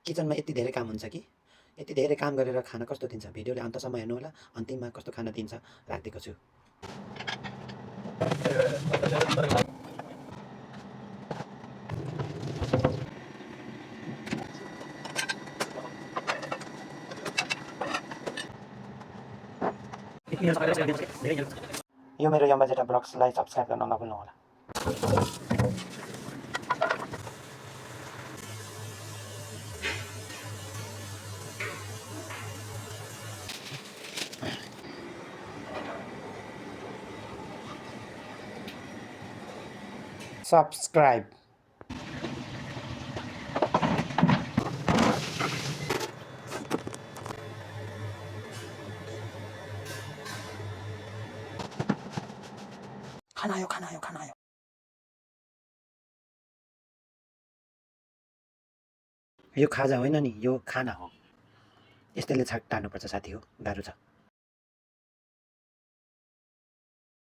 किचनमा यति धेरै काम हुन्छ कि यति धेरै काम गरेर खाना कस्तो दिन्छ भिडियोले अन्तसम्म हेर्नुहोला। अन्तिममा कस्तो खाना दिन्छ राखिदिएको छु। यो मेरो यम्बा जेठा ब्लग्सलाई सब्सक्राइब गर्न नभुल्नुहोला। सब्सक्राइब। खाना आयो। यो खाजा होइन नि, यो खाना हो। यस्तैले छाक टार्नुपर्छ साथी हो, गाह्रो छ।